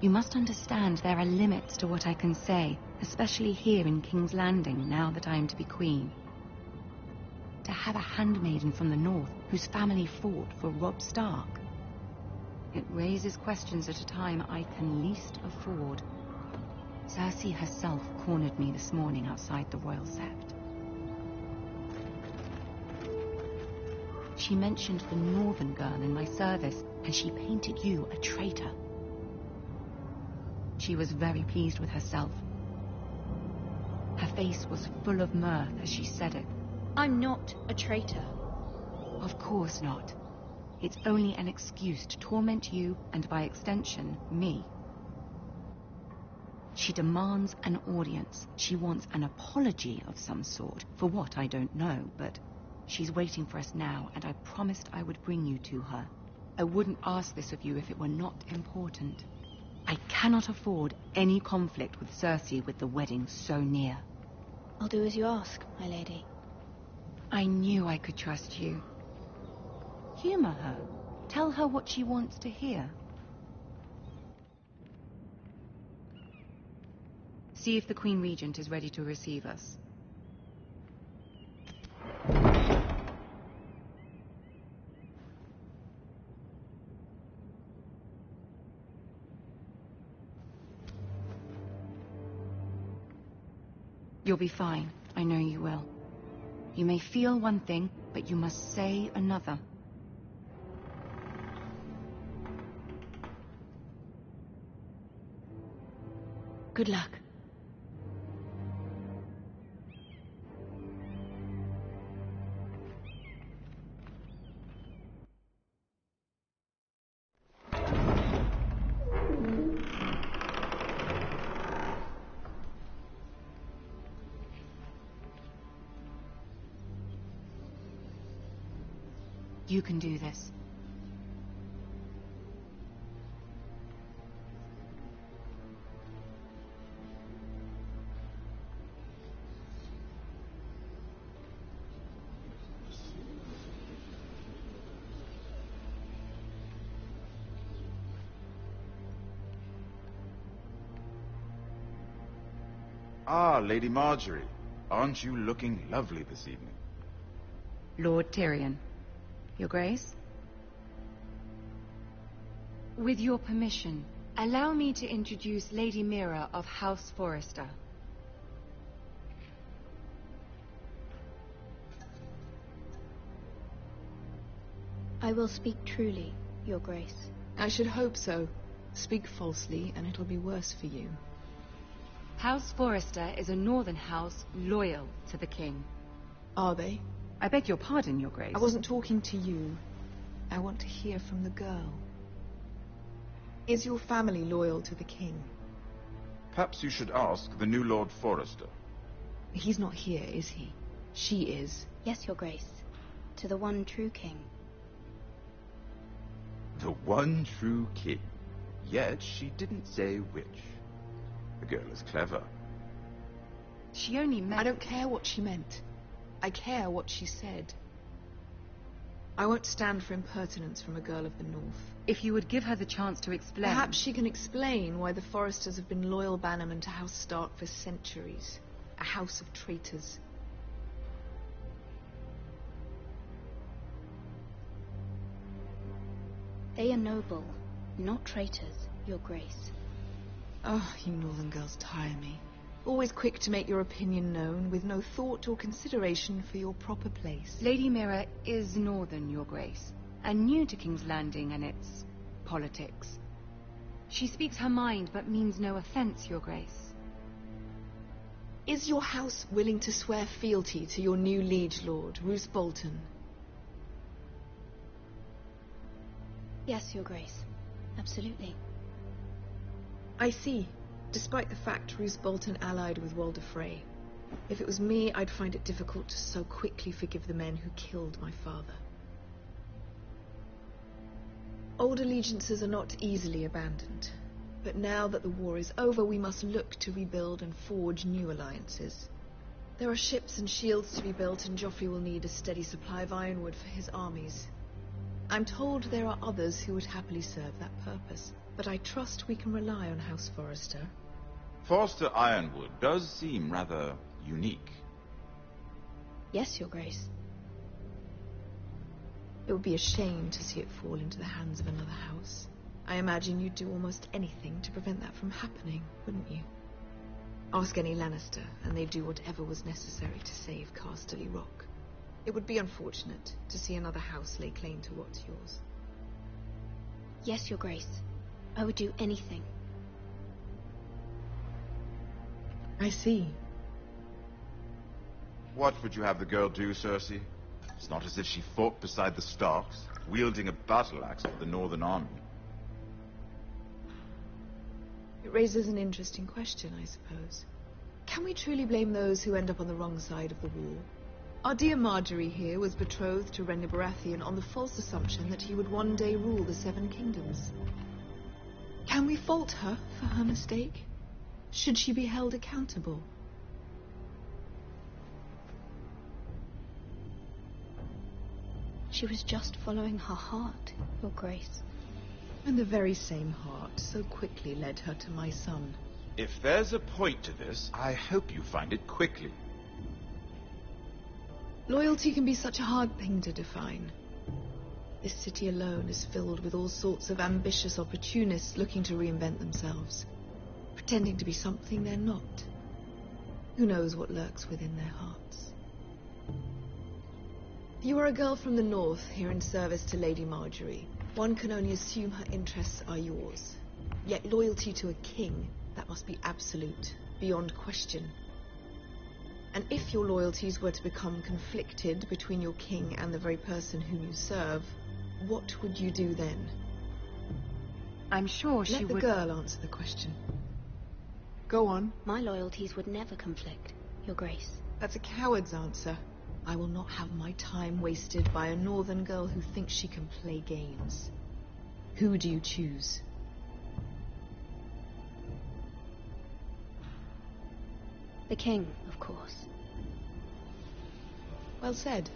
You must understand there are limits to what I can say, especially here in King's Landing, now that I am to be queen. To have a handmaiden from the north whose family fought for Robb Stark. It raises questions at a time I can least afford. Cersei herself cornered me this morning outside the Royal Sept. She mentioned the northern girl in my service, and she painted you a traitor. She was very pleased with herself. Her face was full of mirth as she said it. I'm not a traitor. Of course not. It's only an excuse to torment you, and by extension, me. She demands an audience. She wants an apology of some sort. For what, I don't know, but she's waiting for us now, and I promised I would bring you to her. I wouldn't ask this of you if it were not important. I cannot afford any conflict with Cersei with the wedding so near. I'll do as you ask, my lady. I knew I could trust you. Humor her. Tell her what she wants to hear. See if the Queen Regent is ready to receive us. You'll be fine. I know you will. You may feel one thing, but you must say another. Good luck. You can do this. Ah, Lady Marjorie. Aren't you looking lovely this evening? Lord Tyrion. Your Grace? With your permission, allow me to introduce Lady Mira of House Forrester. I will speak truly, Your Grace. I should hope so. Speak falsely, and it'll be worse for you. House Forrester is a northern house loyal to the king. Are they? I beg your pardon, Your Grace. I wasn't talking to you. I want to hear from the girl. Is your family loyal to the king? Perhaps you should ask the new Lord Forrester. He's not here, is he? She is. Yes, Your Grace. To the one true king. The one true king. Yet she didn't say which. The girl is clever. She only meant... I don't care what she meant. I care what she said. I won't stand for impertinence from a girl of the North. If you would give her the chance to explain... Perhaps she can explain why the Forresters have been loyal bannermen to House Stark for centuries. A house of traitors. They are noble, not traitors, Your Grace. Oh, you Northern girls tire me. Always quick to make your opinion known, with no thought or consideration for your proper place. Lady Mira is Northern, Your Grace, and new to King's Landing and its politics. She speaks her mind, but means no offense, Your Grace. Is your house willing to swear fealty to your new liege lord, Roose Bolton? Yes, Your Grace. Absolutely. I see. Despite the fact Roose Bolton allied with Walder Frey. If it was me, I'd find it difficult to so quickly forgive the men who killed my father. Old allegiances are not easily abandoned. But now that the war is over, we must look to rebuild and forge new alliances. There are ships and shields to be built, and Joffrey will need a steady supply of ironwood for his armies. I'm told there are others who would happily serve that purpose, but I trust we can rely on House Forrester. Forrester Ironwood does seem rather unique. Yes, Your Grace. It would be a shame to see it fall into the hands of another house. I imagine you'd do almost anything to prevent that from happening, wouldn't you? Ask any Lannister, and they'd do whatever was necessary to save Casterly Rock. It would be unfortunate to see another house lay claim to what's yours. Yes, Your Grace. I would do anything. I see. What would you have the girl do, Cersei? It's not as if she fought beside the Starks, wielding a battle axe for the Northern Army. It raises an interesting question, I suppose. Can we truly blame those who end up on the wrong side of the war? Our dear Marjorie here was betrothed to Renly Baratheon on the false assumption that he would one day rule the Seven Kingdoms. Can we fault her for her mistake? Should she be held accountable? She was just following her heart, Your Grace. And the very same heart so quickly led her to my son. If there's a point to this, I hope you find it quickly. Loyalty can be such a hard thing to define. This city alone is filled with all sorts of ambitious opportunists looking to reinvent themselves, pretending to be something they're not. Who knows what lurks within their hearts? You are a girl from the north, here in service to Lady Marjorie. One can only assume her interests are yours. Yet loyalty to a king, that must be absolute, beyond question. And if your loyalties were to become conflicted between your king and the very person whom you serve, what would you do then? I'm sure she would... Let the girl answer the question. Go on. My loyalties would never conflict, Your Grace. That's a coward's answer. I will not have my time wasted by a northern girl who thinks she can play games. Who do you choose? The king, of course. Well said.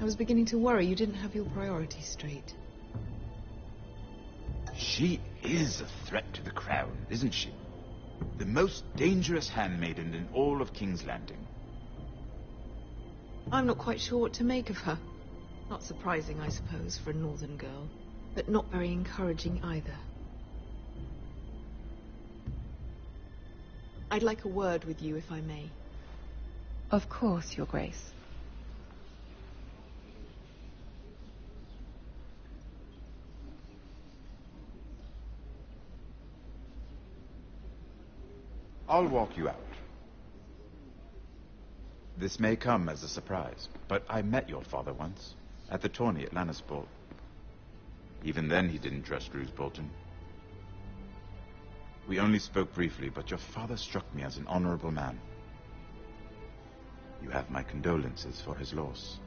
I was beginning to worry you didn't have your priorities straight. She is a threat to the crown, isn't she? The most dangerous handmaiden in all of King's Landing. I'm not quite sure what to make of her. Not surprising, I suppose, for a northern girl, but not very encouraging either. I'd like a word with you, if I may. Of course, Your Grace. I'll walk you out. This may come as a surprise, but I met your father once, at the tourney at Lannisport. Even then he didn't trust Roose Bolton. We only spoke briefly, but your father struck me as an honorable man. You have my condolences for his loss.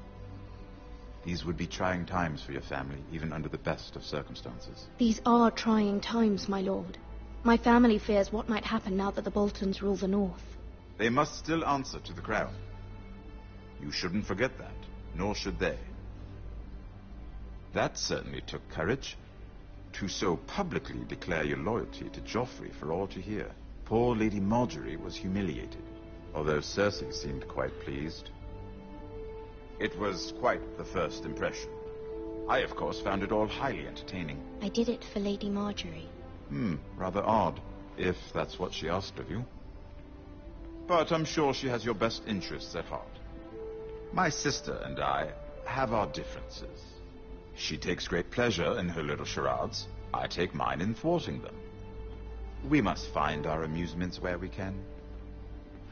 These would be trying times for your family, even under the best of circumstances. These are trying times, my lord. My family fears what might happen now that the Boltons rule the north. They must still answer to the crown. You shouldn't forget that, nor should they. That certainly took courage. To so publicly declare your loyalty to Joffrey for all to hear. Poor Lady Marjorie was humiliated, although Cersei seemed quite pleased. It was quite the first impression. I, of course, found it all highly entertaining. I did it for Lady Marjorie. Rather odd, if that's what she asked of you. But I'm sure she has your best interests at heart. My sister and I have our differences. She takes great pleasure in her little charades. I take mine in thwarting them. We must find our amusements where we can.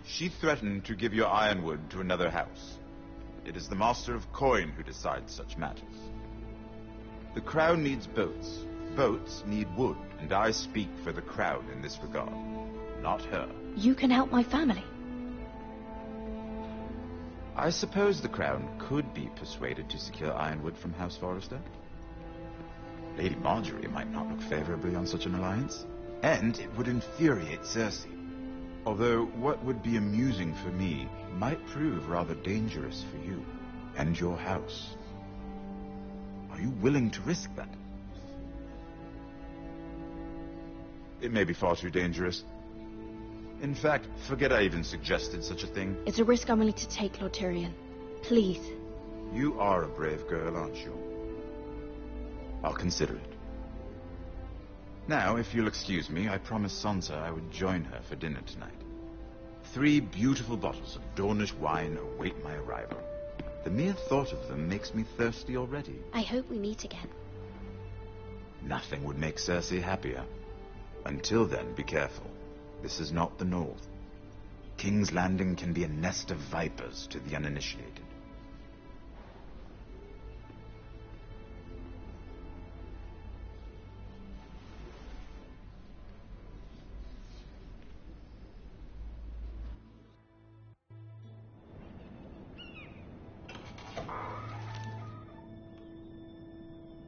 She threatened to give your ironwood to another house. It is the Master of Coin who decides such matters. The crown needs boats. Boats need wood, and I speak for the crown in this regard, not her. You can help my family. I suppose the crown could be persuaded to secure ironwood from House Forrester. Lady Marjorie might not look favorably on such an alliance, and it would infuriate Cersei. Although what would be amusing for me might prove rather dangerous for you and your house. Are you willing to risk that? It may be far too dangerous. In fact, forget I even suggested such a thing. It's a risk I'm willing to take, Lord Tyrion. Please. You are a brave girl, aren't you? I'll consider it. Now, if you'll excuse me, I promised Sansa I would join her for dinner tonight. 3 beautiful bottles of Dornish wine await my arrival. The mere thought of them makes me thirsty already. I hope we meet again. Nothing would make Cersei happier. Until then, be careful. This is not the North. King's Landing can be a nest of vipers to the uninitiated.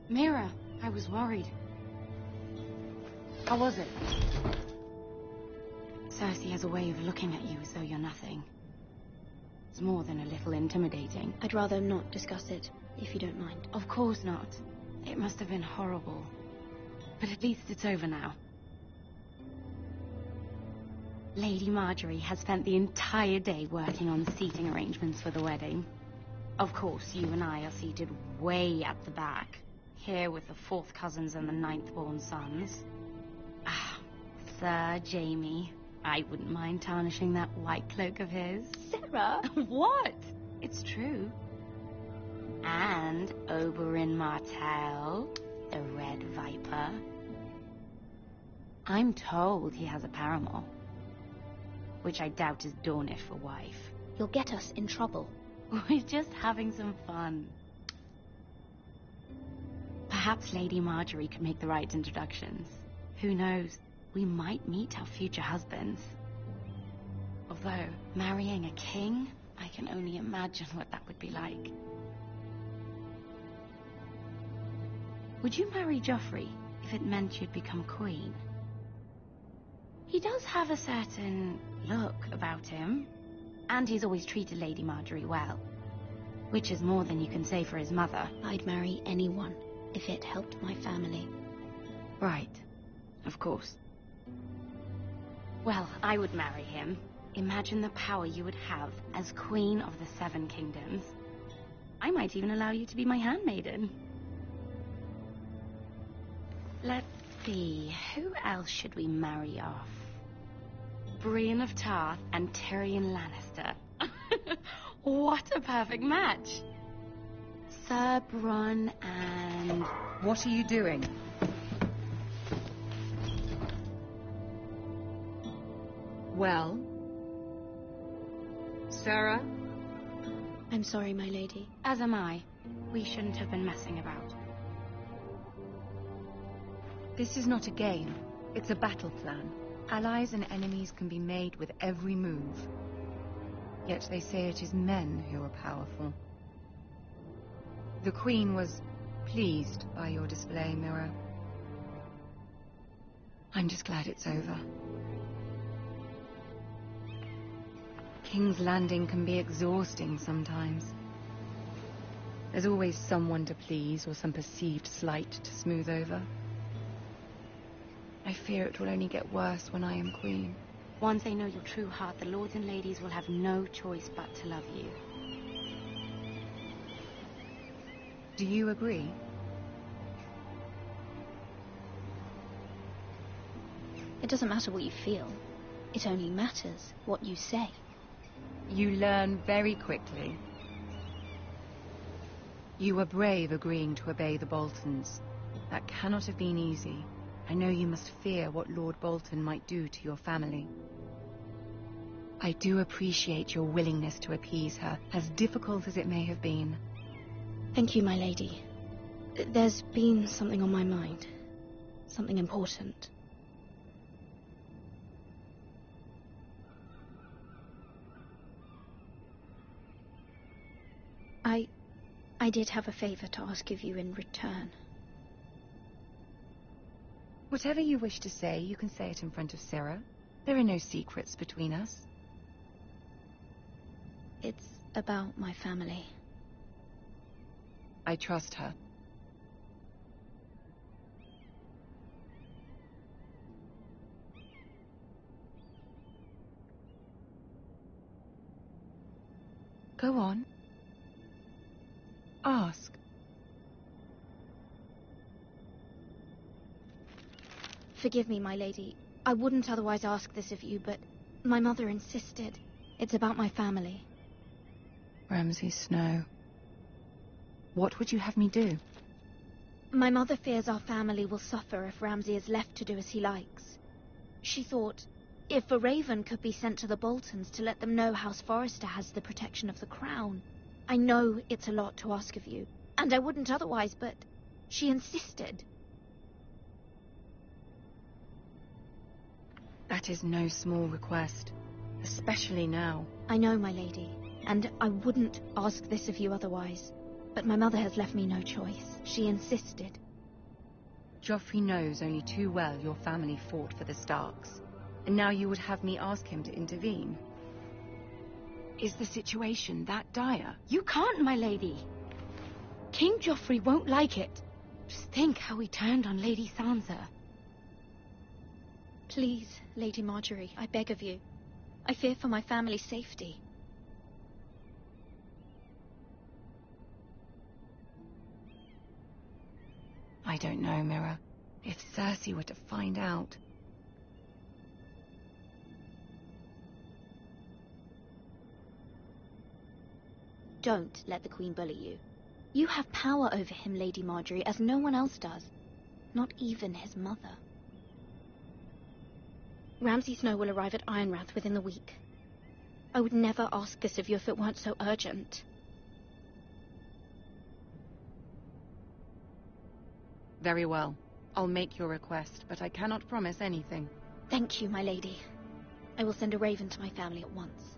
Mira, I was worried. How was it? Cersei has a way of looking at you as though you're nothing. It's more than a little intimidating. I'd rather not discuss it, if you don't mind. Of course not. It must have been horrible. But at least it's over now. Lady Marjorie has spent the entire day working on seating arrangements for the wedding. Of course, you and I are seated way at the back. Here with the 4th cousins and the 9th-born sons. Ah, Sir Jaime. I wouldn't mind tarnishing that white cloak of his. Sarah! What? It's true. And Oberyn Martell, the Red Viper. I'm told he has a paramour. Which I doubt is Dornish for wife. You'll get us in trouble. We're just having some fun. Perhaps Lady Marjorie could make the right introductions. Who knows? We might meet our future husbands. Although, marrying a king, I can only imagine what that would be like. Would you marry Joffrey if it meant you'd become queen? He does have a certain look about him, and he's always treated Lady Marjorie well, which is more than you can say for his mother. I'd marry anyone if it helped my family. Right, of course. Well, I would marry him. Imagine the power you would have as Queen of the 7 Kingdoms. I might even allow you to be my handmaiden. Let's see, who else should we marry off? Brienne of Tarth and Tyrion Lannister. What a perfect match! Sir Bronn and... What are you doing? Well? Sarah? I'm sorry, my lady. As am I. We shouldn't have been messing about. This is not a game. It's a battle plan. Allies and enemies can be made with every move. Yet they say it is men who are powerful. The Queen was pleased by your display, Mira. I'm just glad it's over. King's Landing can be exhausting sometimes. There's always someone to please or some perceived slight to smooth over. I fear it will only get worse when I am Queen. Once they know your true heart, the lords and ladies will have no choice but to love you. Do you agree? It doesn't matter what you feel. It only matters what you say. You learn very quickly. You were brave agreeing to obey the Boltons. That cannot have been easy. I know you must fear what Lord Bolton might do to your family. I do appreciate your willingness to appease her, as difficult as it may have been. Thank you, my lady. There's been something on my mind. Something important. I did have a favor to ask of you in return. Whatever you wish to say, you can say it in front of Sarah. There are no secrets between us. It's about my family. I trust her. Go on. Ask. Forgive me, my lady. I wouldn't otherwise ask this of you, but my mother insisted. It's about my family. Ramsay Snow. What would you have me do? My mother fears our family will suffer if Ramsay is left to do as he likes. She thought, if a raven could be sent to the Boltons to let them know House Forrester has the protection of the crown. I know it's a lot to ask of you, and I wouldn't otherwise, but she insisted. That is no small request, especially now. I know, my lady, and I wouldn't ask this of you otherwise, but my mother has left me no choice. She insisted. Joffrey knows only too well your family fought for the Starks, and now you would have me ask him to intervene. Is the situation that dire? You can't, my lady. King Joffrey won't like it. Just think how he turned on Lady Sansa. Please, Lady Marjorie, I beg of you. I fear for my family's safety. I don't know, Mira. If Cersei were to find out... Don't let the Queen bully you. You have power over him, Lady Marjorie, as no one else does. Not even his mother. Ramsay Snow will arrive at Ironrath within the week. I would never ask this of you if it weren't so urgent. Very well. I'll make your request, but I cannot promise anything. Thank you, my lady. I will send a raven to my family at once.